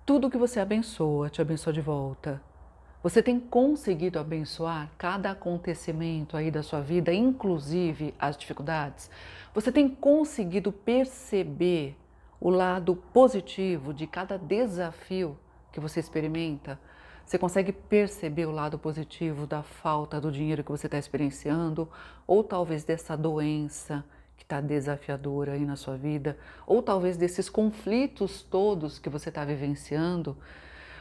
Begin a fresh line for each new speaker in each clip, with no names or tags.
Tudo que você abençoa, te abençoa de volta. Você tem conseguido abençoar cada acontecimento aí da sua vida, inclusive as dificuldades? Você tem conseguido perceber o lado positivo de cada desafio que você experimenta? Você consegue perceber o lado positivo da falta do dinheiro que você está experienciando? Ou talvez dessa doença que está desafiadora aí na sua vida? Ou talvez desses conflitos todos que você está vivenciando?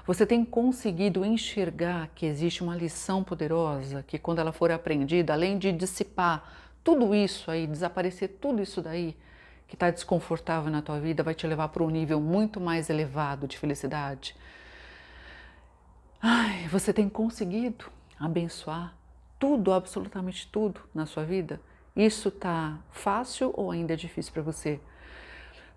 Você tem conseguido enxergar que existe uma lição poderosa que, quando ela for aprendida, além de dissipar tudo isso aí, desaparecer tudo isso daí que está desconfortável na tua vida, vai te levar para um nível muito mais elevado de felicidade? Ai, você tem conseguido abençoar tudo, absolutamente tudo na sua vida? Isso tá fácil ou ainda é difícil para você?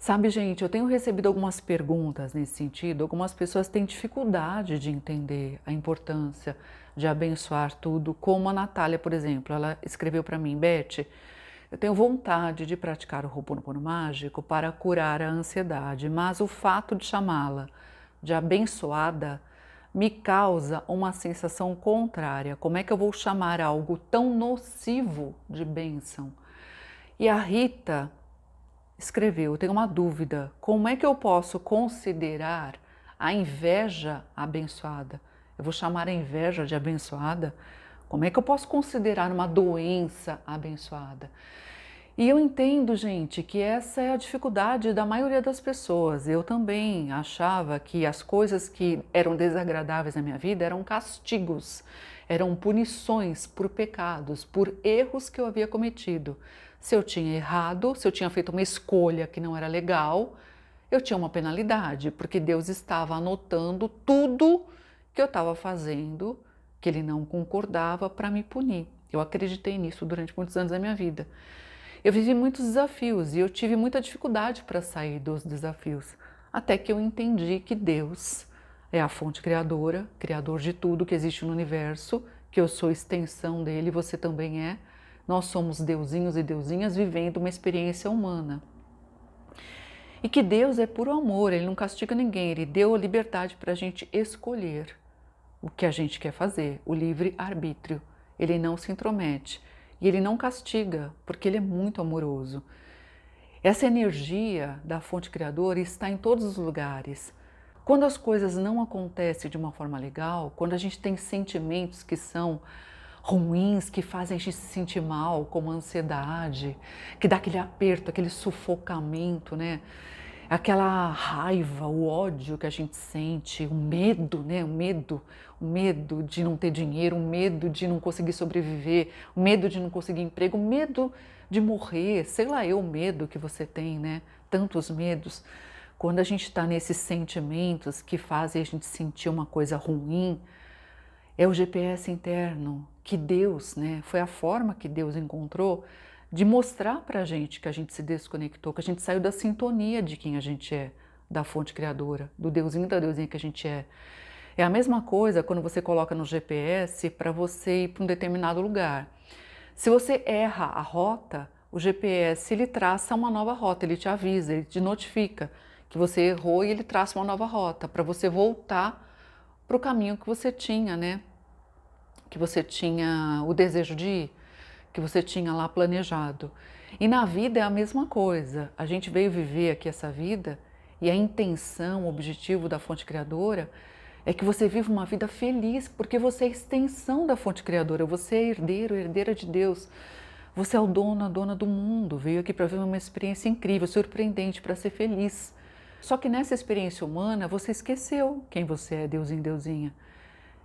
Sabe, gente, eu tenho recebido algumas perguntas nesse sentido. Algumas pessoas têm dificuldade de entender a importância de abençoar tudo, como a Natália, por exemplo. Ela escreveu para mim: Beth, eu tenho vontade de praticar o Ho'oponopono mágico para curar a ansiedade, mas o fato de chamá-la de abençoada me causa uma sensação contrária. Como é que eu vou chamar algo tão nocivo de bênção? E a Rita escreveu: eu tenho uma dúvida, como é que eu posso considerar a inveja abençoada? Eu vou chamar a inveja de abençoada? Como é que eu posso considerar uma doença abençoada? E eu entendo, gente, que essa é a dificuldade da maioria das pessoas. Eu também achava que as coisas que eram desagradáveis na minha vida eram castigos, eram punições por pecados, por erros que eu havia cometido. Se eu tinha errado, se eu tinha feito uma escolha que não era legal, eu tinha uma penalidade, porque Deus estava anotando tudo que eu estava fazendo, que Ele não concordava, para me punir. Eu acreditei nisso durante muitos anos da minha vida. Eu vivi muitos desafios e eu tive muita dificuldade para sair dos desafios, até que eu entendi que Deus é a fonte criadora, criador de tudo que existe no universo, que eu sou extensão dele, você também é. Nós somos deusinhos e deusinhas vivendo uma experiência humana. E que Deus é puro amor, Ele não castiga ninguém, Ele deu a liberdade para a gente escolher o que a gente quer fazer, o livre-arbítrio. Ele não se intromete e Ele não castiga, porque Ele é muito amoroso. Essa energia da fonte criadora está em todos os lugares. Quando as coisas não acontecem de uma forma legal, quando a gente tem sentimentos que são ruins, que fazem a gente se sentir mal, como a ansiedade, que dá aquele aperto, aquele sufocamento, né? Aquela raiva, o ódio que a gente sente, o medo, né? O medo de não ter dinheiro, o medo de não conseguir sobreviver, o medo de não conseguir emprego, o medo de morrer, sei lá eu, o medo que você tem, né? Tantos medos. Quando a gente está nesses sentimentos que fazem a gente sentir uma coisa ruim, é o GPS interno que Deus, né? Foi a forma que Deus encontrou de mostrar para a gente que a gente se desconectou, que a gente saiu da sintonia de quem a gente é, da fonte criadora, do deusinho da deusinha que a gente é. É a mesma coisa quando você coloca no GPS para você ir para um determinado lugar. Se você erra a rota, o GPS ele traça uma nova rota, ele te avisa, ele te notifica que você errou e ele traça uma nova rota para você voltar para o caminho que você tinha, né? Que você tinha o desejo de ir, que você tinha lá planejado. E na vida é a mesma coisa. A gente veio viver aqui essa vida e a intenção, o objetivo da fonte criadora é que você viva uma vida feliz, porque você é a extensão da fonte criadora, você é herdeiro, herdeira de Deus. Você é o dono, a dona do mundo, veio aqui para viver uma experiência incrível, surpreendente, para ser feliz. Só que nessa experiência humana você esqueceu quem você é, deusinho, deusinha.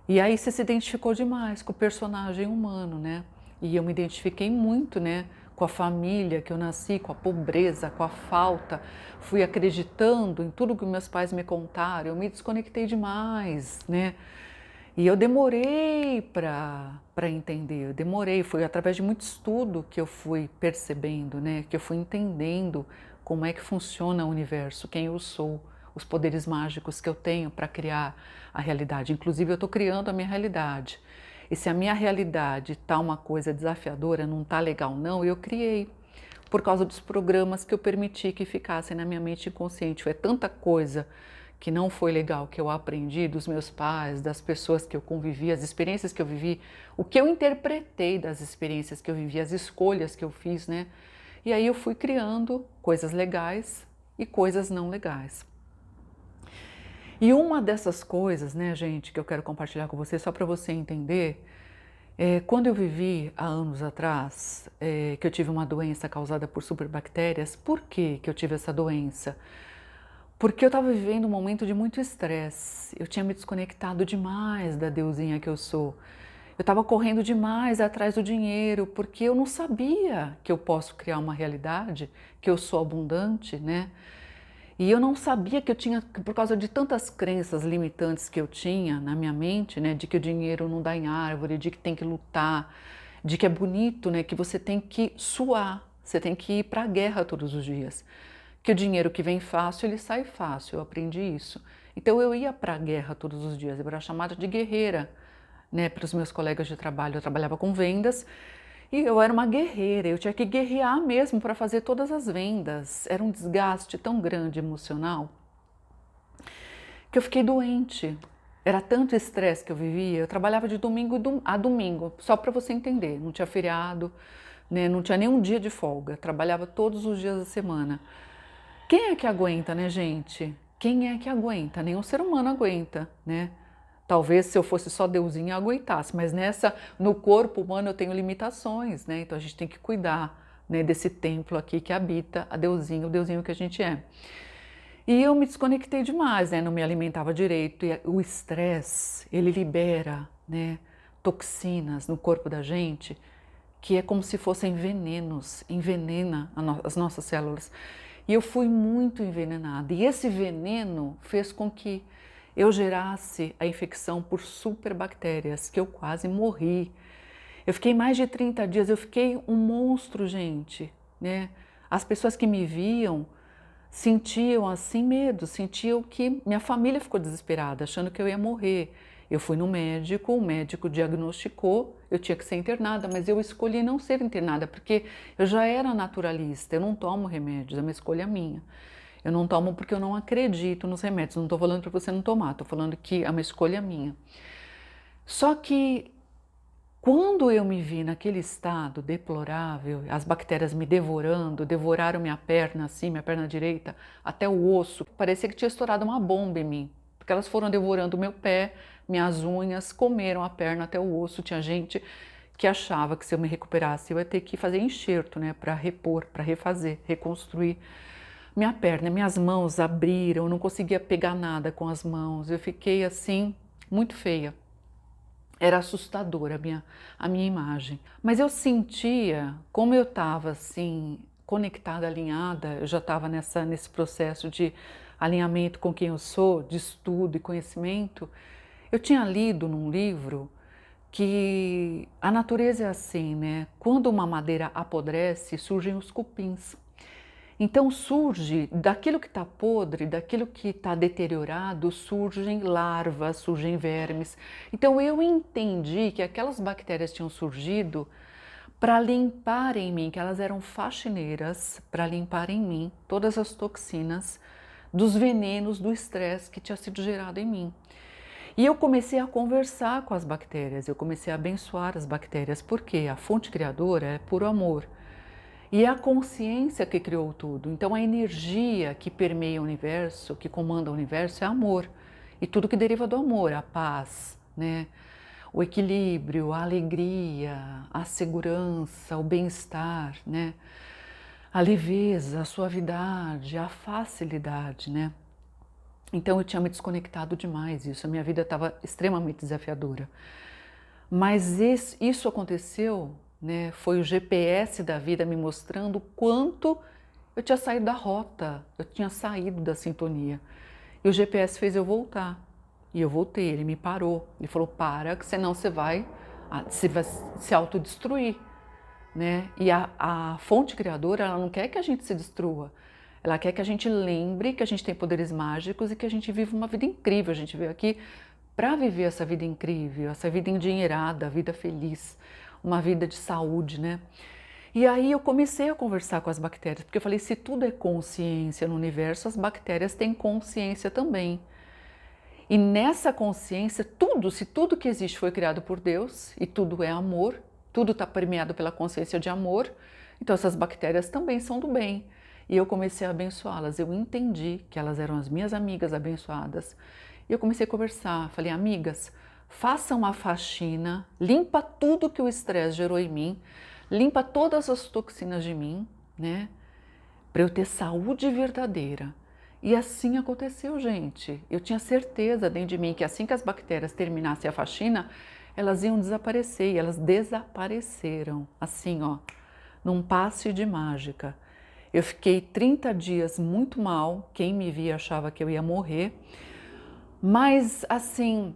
E aí você se identificou demais com o personagem humano, né? E eu me identifiquei muito, né? Com a família que eu nasci, com a pobreza, com a falta. Fui acreditando em tudo que meus pais me contaram. Eu me desconectei demais, né? E eu demorei para entender. Eu demorei. Foi através de muito estudo que eu fui percebendo, né? Que eu fui entendendo como é que funciona o universo, quem eu sou, os poderes mágicos que eu tenho para criar a realidade. Inclusive, eu estou criando a minha realidade. E se a minha realidade está uma coisa desafiadora, não está legal não, eu criei. Por causa dos programas que eu permiti que ficassem na minha mente inconsciente. É tanta coisa que não foi legal, que eu aprendi dos meus pais, das pessoas que eu convivi, as experiências que eu vivi, o que eu interpretei das experiências que eu vivi, as escolhas que eu fiz, né? E aí eu fui criando coisas legais e coisas não legais. E uma dessas coisas, né, gente, que eu quero compartilhar com você, só para você entender, quando eu vivi há anos atrás, que eu tive uma doença causada por superbactérias, por que eu tive essa doença? Porque eu estava vivendo um momento de muito estresse, eu tinha me desconectado demais da deusinha que eu sou. Eu estava correndo demais atrás do dinheiro, porque eu não sabia que eu posso criar uma realidade, que eu sou abundante, né? E eu não sabia que eu tinha, por causa de tantas crenças limitantes que eu tinha na minha mente, né, de que o dinheiro não dá em árvore, de que tem que lutar, de que é bonito, né, que você tem que suar, você tem que ir para a guerra todos os dias. Que o dinheiro que vem fácil, ele sai fácil, eu aprendi isso. Então eu ia para a guerra todos os dias, eu era chamada de guerreira, né, para os meus colegas de trabalho. Eu trabalhava com vendas e eu era uma guerreira, eu tinha que guerrear mesmo para fazer todas as vendas. Era um desgaste tão grande emocional que eu fiquei doente. Era tanto estresse que eu vivia. Eu trabalhava de domingo a domingo, só para você entender. Não tinha feriado, né? Não tinha nenhum dia de folga. Trabalhava todos os dias da semana. Quem é que aguenta, né, gente? Quem é que aguenta? Nenhum ser humano aguenta, né? Talvez se eu fosse só deusinha eu aguentasse, mas no corpo humano eu tenho limitações, né? Então a gente tem que cuidar, né, desse templo aqui que habita a deusinha, o deusinho que a gente é. E eu me desconectei demais, né? Não me alimentava direito. E o estresse, ele libera, né, toxinas no corpo da gente, que é como se fossem venenos, envenena as nossas células. E eu fui muito envenenada. E esse veneno fez com que eu gerasse a infecção por superbactérias, que eu quase morri. Eu fiquei mais de 30 dias, eu fiquei um monstro, gente, né? As pessoas que me viam sentiam assim medo, sentiam que minha família ficou desesperada, achando que eu ia morrer. Eu fui no médico, o médico diagnosticou, eu tinha que ser internada, mas eu escolhi não ser internada, porque eu já era naturalista, eu não tomo remédios, é uma escolha minha. Eu não tomo porque eu não acredito nos remédios, não estou falando para você não tomar, estou falando que é uma escolha minha. Só que quando eu me vi naquele estado deplorável, as bactérias me devorando, devoraram minha perna assim, minha perna direita, até o osso, parecia que tinha estourado uma bomba em mim, porque elas foram devorando o meu pé, minhas unhas, comeram a perna até o osso. Tinha gente que achava que se eu me recuperasse eu ia ter que fazer enxerto, né, para repor, para refazer, reconstruir minha perna. Minhas mãos abriram, eu não conseguia pegar nada com as mãos, eu fiquei assim, muito feia. Era assustadora a minha imagem. Mas eu sentia, como eu estava assim, conectada, alinhada, eu já estava nesse processo de alinhamento com quem eu sou, de estudo e conhecimento. Eu tinha lido num livro que a natureza é assim, né? Quando uma madeira apodrece, surgem os cupins. Então surge, daquilo que está podre, daquilo que está deteriorado, surgem larvas, surgem vermes. Então eu entendi que aquelas bactérias tinham surgido para limpar em mim, que elas eram faxineiras para limpar em mim todas as toxinas dos venenos do estresse que tinha sido gerado em mim. E eu comecei a conversar com as bactérias, eu comecei a abençoar as bactérias, porque a fonte criadora é puro amor. E é a consciência que criou tudo. Então a energia que permeia o universo, que comanda o universo, é amor. E tudo que deriva do amor, a paz, né? O equilíbrio, a alegria, a segurança, o bem-estar, né? A leveza, a suavidade, a facilidade, né? Então eu tinha me desconectado demais disso, a minha vida estava extremamente desafiadora. Mas isso aconteceu, né? Foi o GPS da vida me mostrando o quanto eu tinha saído da rota, eu tinha saído da sintonia. E o GPS fez eu voltar. E eu voltei, ele me parou. Ele falou: para, que senão você vai se autodestruir, né? E a fonte criadora, ela não quer que a gente se destrua. Ela quer que a gente lembre que a gente tem poderes mágicos e que a gente vive uma vida incrível. A gente veio aqui para viver essa vida incrível, essa vida endinheirada, vida feliz, uma vida de saúde, né? E aí eu comecei a conversar com as bactérias, porque eu falei, se tudo é consciência no universo, as bactérias têm consciência também. E nessa consciência, se tudo que existe foi criado por Deus e tudo é amor, tudo está permeado pela consciência de amor, então essas bactérias também são do bem. E eu comecei a abençoá-las, eu entendi que elas eram as minhas amigas abençoadas. E eu comecei a conversar, falei, amigas, façam a faxina, limpa tudo que o estresse gerou em mim, limpa todas as toxinas de mim, né? Para eu ter saúde verdadeira. E assim aconteceu, gente. Eu tinha certeza dentro de mim que assim que as bactérias terminassem a faxina, elas iam desaparecer, e elas desapareceram, assim, ó, num passe de mágica. Eu fiquei 30 dias muito mal, quem me via achava que eu ia morrer, mas assim,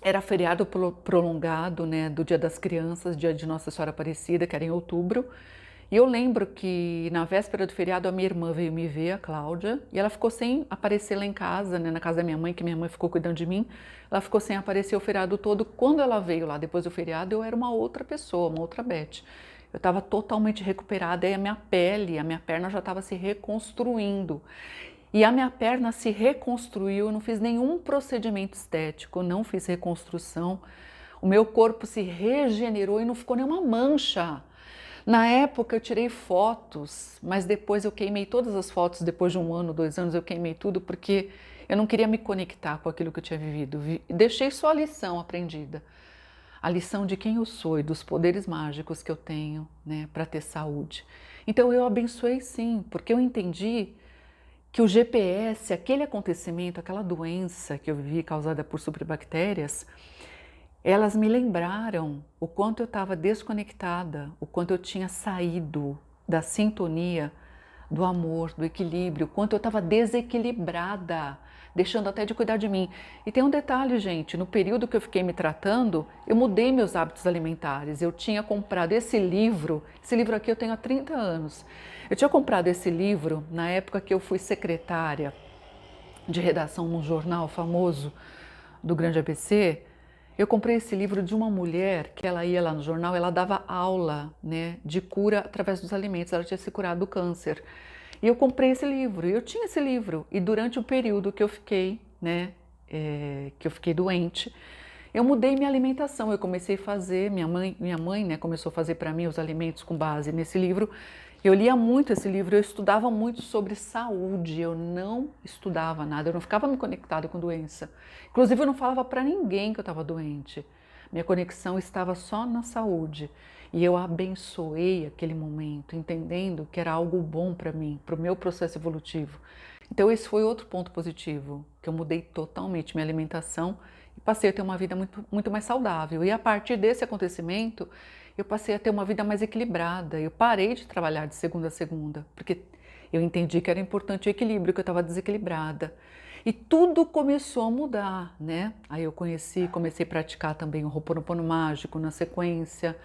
era feriado prolongado, né, do Dia das Crianças, dia de Nossa Senhora Aparecida, que era em outubro. E eu lembro que na véspera do feriado a minha irmã veio me ver, a Cláudia, e ela ficou sem aparecer lá em casa, né, na casa da minha mãe, que minha mãe ficou cuidando de mim. Ela ficou sem aparecer o feriado todo. Quando ela veio lá depois do feriado, eu era uma outra pessoa, uma outra Beth. Eu estava totalmente recuperada e a minha pele, a minha perna já estava se reconstruindo. E a minha perna se reconstruiu, eu não fiz nenhum procedimento estético, não fiz reconstrução. O meu corpo se regenerou e não ficou nenhuma mancha. Na época eu tirei fotos, mas depois eu queimei todas as fotos, depois de 1 ano, 2 anos eu queimei tudo porque eu não queria me conectar com aquilo que eu tinha vivido. Deixei só a lição aprendida, a lição de quem eu sou e dos poderes mágicos que eu tenho, né, para ter saúde. Então eu abençoei sim, porque eu entendi que o GPS, aquele acontecimento, aquela doença que eu vivi causada por superbactérias, elas me lembraram o quanto eu estava desconectada, o quanto eu tinha saído da sintonia, do amor, do equilíbrio, o quanto eu estava desequilibrada, deixando até de cuidar de mim. E tem um detalhe, gente, no período que eu fiquei me tratando, eu mudei meus hábitos alimentares. Eu tinha comprado esse livro aqui eu tenho há 30 anos. Eu tinha comprado esse livro na época que eu fui secretária de redação num jornal famoso do Grande ABC. Eu comprei esse livro de uma mulher que ela ia lá no jornal, ela dava aula, né, de cura através dos alimentos, ela tinha se curado do câncer. E eu comprei esse livro, e eu tinha esse livro, e durante o período que eu fiquei, né, que eu fiquei doente, eu mudei minha alimentação, eu comecei a fazer, minha mãe, né, começou a fazer para mim os alimentos com base nesse livro. Eu lia muito esse livro, eu estudava muito sobre saúde, eu não estudava nada, eu não ficava me conectada com doença. Inclusive eu não falava para ninguém que eu estava doente. Minha conexão estava só na saúde. E eu abençoei aquele momento, entendendo que era algo bom para mim, para o meu processo evolutivo. Então esse foi outro ponto positivo, que eu mudei totalmente minha alimentação e passei a ter uma vida muito mais saudável. E a partir desse acontecimento, eu passei a ter uma vida mais equilibrada. Eu parei de trabalhar de segunda a segunda, porque eu entendi que era importante o equilíbrio, que eu estava desequilibrada. E tudo começou a mudar, né? Aí eu comecei a praticar também o Ho'oponopono mágico na sequência.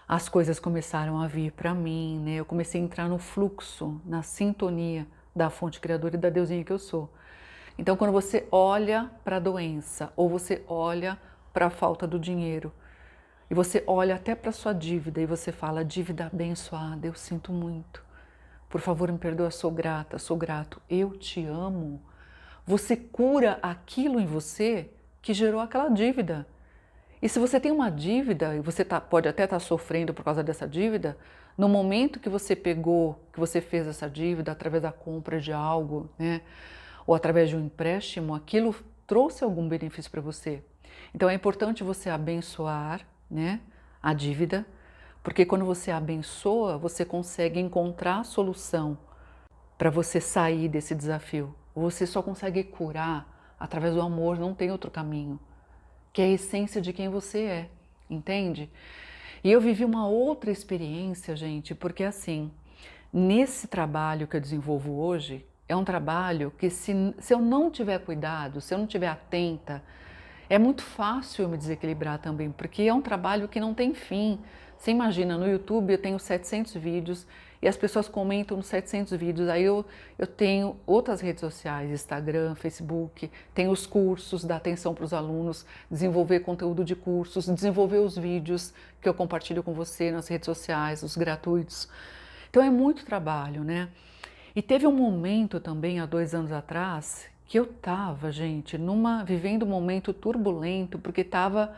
As coisas começaram a vir para mim, né? Eu comecei a entrar no fluxo, na sintonia da fonte criadora e da deusinha que eu sou. Então, quando você olha para a doença ou você olha para a falta do dinheiro e você olha até para a sua dívida e você fala, dívida abençoada, eu sinto muito. Por favor, me perdoa, sou grata, sou grato, eu te amo. Você cura aquilo em você que gerou aquela dívida. E se você tem uma dívida e você pode até estar sofrendo por causa dessa dívida, no momento que você pegou, que você fez essa dívida através da compra de algo, né, ou através de um empréstimo, aquilo trouxe algum benefício para você. Então é importante você abençoar, né, a dívida, porque quando você abençoa, você consegue encontrar a solução para você sair desse desafio. Você só consegue curar através do amor, não tem outro caminho, que é a essência de quem você é, entende? E eu vivi uma outra experiência, gente, porque assim, nesse trabalho que eu desenvolvo hoje, é um trabalho que se eu não tiver cuidado, se eu não tiver atenta, é muito fácil eu me desequilibrar também, porque é um trabalho que não tem fim. Você imagina, no YouTube eu tenho 700 vídeos e as pessoas comentam nos 700 vídeos. Aí eu tenho outras redes sociais, Instagram, Facebook, tenho os cursos, dar atenção para os alunos, desenvolver conteúdo de cursos, desenvolver os vídeos que eu compartilho com você nas redes sociais, os gratuitos. Então é muito trabalho, né? E teve um momento também, há 2 anos atrás, que eu tava, gente, vivendo um momento turbulento, porque tava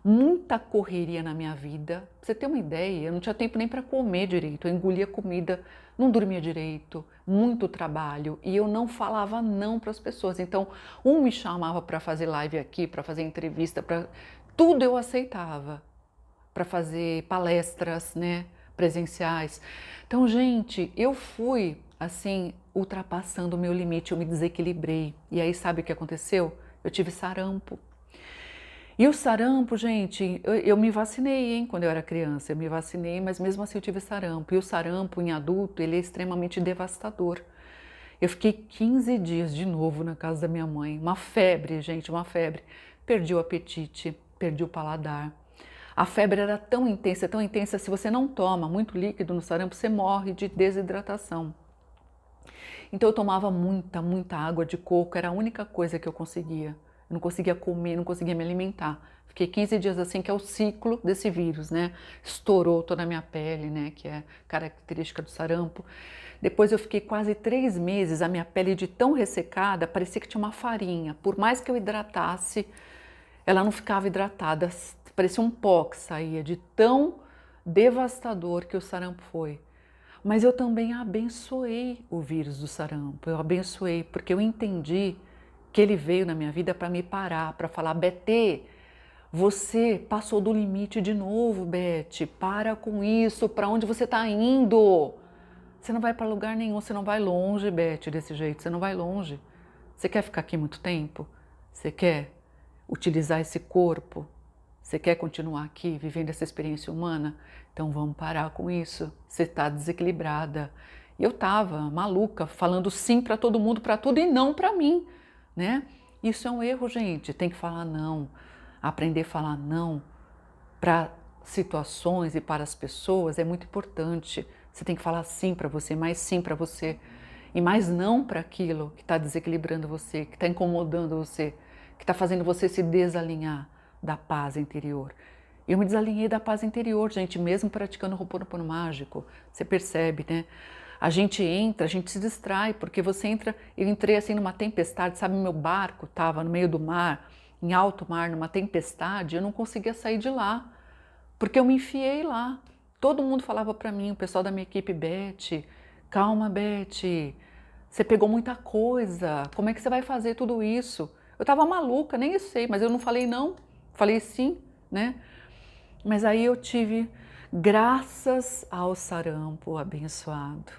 muita correria na minha vida. Pra você ter uma ideia, eu não tinha tempo nem para comer direito, eu engolia comida, não dormia direito, muito trabalho e eu não falava não para as pessoas. Então, um me chamava para fazer live aqui, para fazer entrevista, para tudo eu aceitava, para fazer palestras, né, presenciais. Então, gente, eu fui assim ultrapassando o meu limite, eu me desequilibrei. E aí sabe o que aconteceu? Eu tive sarampo. E o sarampo, gente, eu me vacinei, hein, quando eu era criança, eu me vacinei, mas mesmo assim eu tive sarampo. E o sarampo em adulto, ele é extremamente devastador. Eu fiquei 15 dias de novo na casa da minha mãe, uma febre, gente, uma febre. Perdi o apetite, perdi o paladar. A febre era tão intensa, se você não toma muito líquido no sarampo, você morre de desidratação. Então eu tomava muita água de coco, era a única coisa que eu conseguia. Eu não conseguia comer, não conseguia me alimentar. Fiquei 15 dias assim, que é o ciclo desse vírus, né? Estourou toda a minha pele, né? Que é característica do sarampo. Depois eu fiquei quase 3 meses, a minha pele de tão ressecada, parecia que tinha uma farinha. Por mais que eu hidratasse, ela não ficava hidratada, parecia um pó que saía, de tão devastador que o sarampo foi. Mas eu também abençoei o vírus do sarampo, eu abençoei, porque eu entendi que ele veio na minha vida para me parar, para falar, Betê, você passou do limite de novo, Bete, para com isso, para onde você está indo? Você não vai para lugar nenhum, você não vai longe, Bete, desse jeito, você não vai longe. Você quer ficar aqui muito tempo? Você quer utilizar esse corpo? Você quer continuar aqui vivendo essa experiência humana? Então vamos parar com isso. Você está desequilibrada. E eu estava maluca, falando sim para todo mundo, para tudo e não para mim, né? Isso é um erro, gente. Tem que falar não. Aprender a falar não para situações e para as pessoas é muito importante. Você tem que falar sim para você, mais sim para você e mais não para aquilo que está desequilibrando você, que está incomodando você, que está fazendo você se desalinhar da paz interior. Eu me desalinhei da paz interior, gente, mesmo praticando o Ho'oponopono mágico. Você percebe, né? A gente entra, a gente se distrai, porque você entra... Eu entrei assim numa tempestade, sabe? Meu barco estava no meio do mar, em alto mar, numa tempestade, eu não conseguia sair de lá, porque eu me enfiei lá. Todo mundo falava para mim, o pessoal da minha equipe, Bete, calma, Bete, você pegou muita coisa, como é que você vai fazer tudo isso? Eu estava maluca, nem sei, mas eu não falei não, falei sim, né? Mas aí eu tive, graças ao sarampo abençoado,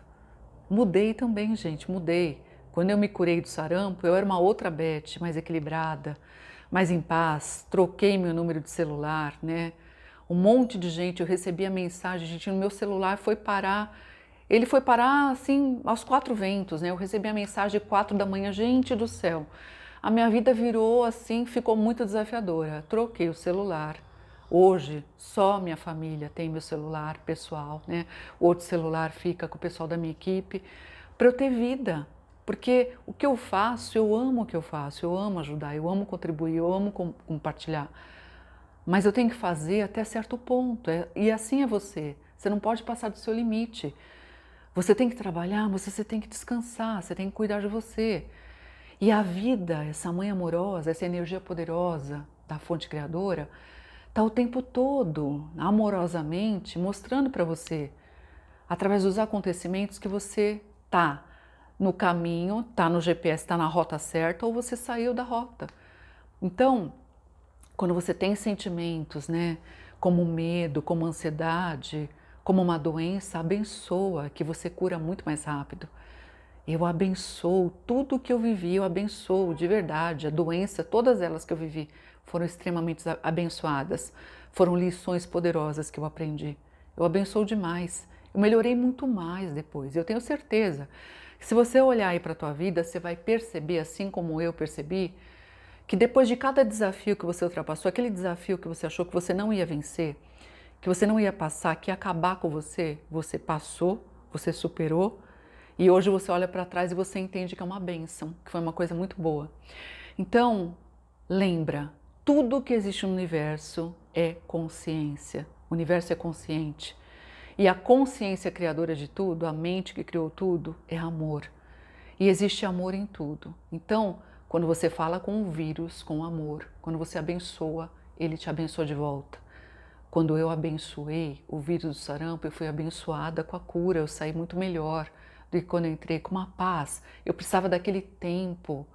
mudei também, gente, mudei. Quando eu me curei do sarampo, eu era uma outra Bete, mais equilibrada, mais em paz, troquei meu número de celular, né? Um monte de gente, eu recebia mensagem, gente, no meu celular foi parar, ele foi parar assim aos 4 ventos, né? Eu recebi a mensagem 4 da manhã, gente do céu. A minha vida virou assim, ficou muito desafiadora. Troquei o celular. Hoje, só minha família tem meu celular pessoal, né? O outro celular fica com o pessoal da minha equipe, para eu ter vida. Porque o que eu faço, eu amo o que eu faço, eu amo ajudar, eu amo contribuir, eu amo compartilhar. Mas eu tenho que fazer até certo ponto, e assim é você. Você não pode passar do seu limite. Você tem que trabalhar, mas você tem que descansar, você tem que cuidar de você. E a vida, essa mãe amorosa, essa energia poderosa da fonte criadora, está o tempo todo, amorosamente, mostrando para você, através dos acontecimentos, que você está no caminho, está no GPS, está na rota certa, ou você saiu da rota. Então, quando você tem sentimentos, né, como medo, como ansiedade, como uma doença, abençoa, que você cura muito mais rápido. Eu abençoo tudo que eu vivi, eu abençoo de verdade. A doença, todas elas que eu vivi, foram extremamente abençoadas. Foram lições poderosas que eu aprendi. Eu abençoo demais. Eu melhorei muito mais depois. Eu tenho certeza que se você olhar aí para a tua vida, você vai perceber, assim como eu percebi, que depois de cada desafio que você ultrapassou, aquele desafio que você achou que você não ia vencer, que você não ia passar, que ia acabar com você, você passou, você superou, e hoje você olha para trás e você entende que é uma bênção, que foi uma coisa muito boa. Então, lembra, tudo que existe no universo é consciência. O universo é consciente. E a consciência criadora de tudo, a mente que criou tudo, é amor. E existe amor em tudo. Então, quando você fala com o vírus, com amor, quando você abençoa, ele te abençoa de volta. Quando eu abençoei o vírus do sarampo, eu fui abençoada com a cura, eu saí muito melhor do que quando eu entrei, com uma paz. Eu precisava daquele tempo,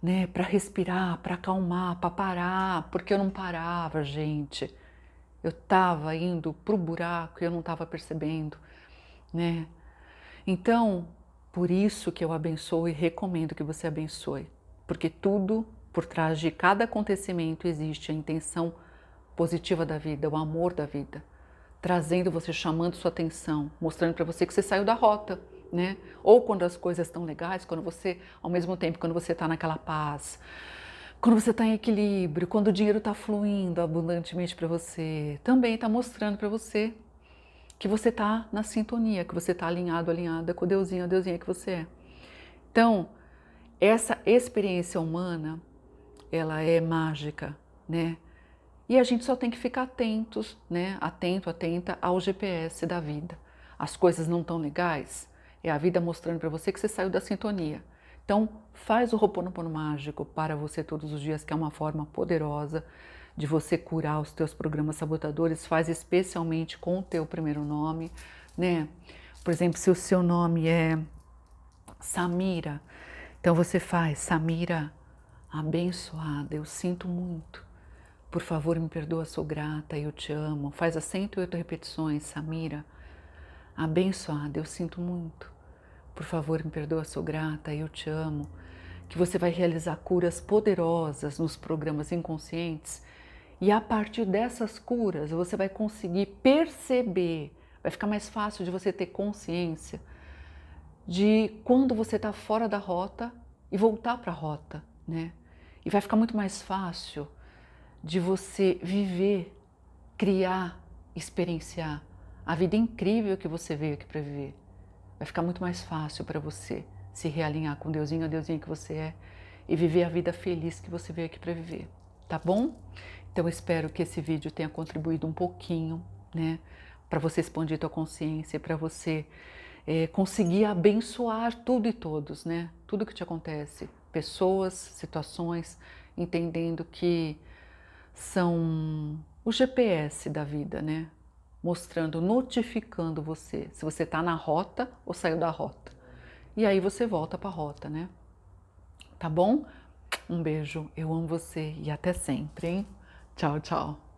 né, para respirar, para acalmar, para parar, porque eu não parava, gente. Eu estava indo pro buraco e eu não estava percebendo, né? Então, por isso que eu abençoo e recomendo que você abençoe, porque tudo por trás de cada acontecimento existe a intenção positiva da vida, o amor da vida, trazendo você, chamando sua atenção, mostrando para você que você saiu da rota, né? Ou quando as coisas estão legais, quando você, ao mesmo tempo, quando você está naquela paz, quando você está em equilíbrio, quando o dinheiro está fluindo abundantemente para você, também está mostrando para você que você está na sintonia, que você está alinhado, alinhada com o Deusinho, a Deusinha que você é. Então, essa experiência humana, ela é mágica, né? E a gente só tem que ficar atentos, né? Atento, atenta ao GPS da vida. As coisas não estão legais, é a vida mostrando para você que você saiu da sintonia. Então, faz o Ho'oponopono mágico para você todos os dias, que é uma forma poderosa de você curar os teus programas sabotadores. Faz especialmente com o teu primeiro nome, né? Por exemplo, se o seu nome é Samira, então você faz Samira abençoada, eu sinto muito. Por favor, me perdoa, sou grata, eu te amo. Faz as 108 repetições, Samira. Abençoada, eu sinto muito. Por favor, me perdoa, sou grata, eu te amo. Que você vai realizar curas poderosas nos programas inconscientes e a partir dessas curas você vai conseguir perceber, vai ficar mais fácil de você ter consciência de quando você está fora da rota e voltar para a rota, né? E vai ficar muito mais fácil de você viver, criar, experienciar a vida incrível que você veio aqui para viver. Vai ficar muito mais fácil para você se realinhar com Deusinho, a Deusinha que você é e viver a vida feliz que você veio aqui para viver, tá bom? Então eu espero que esse vídeo tenha contribuído um pouquinho, né, para você expandir tua consciência, para você conseguir abençoar tudo e todos, né? Tudo que te acontece, pessoas, situações, entendendo que são o GPS da vida, né? Mostrando, notificando você se você está na rota ou saiu da rota. E aí você volta para a rota, né? Tá bom? Um beijo, eu amo você e até sempre, hein? Tchau, tchau.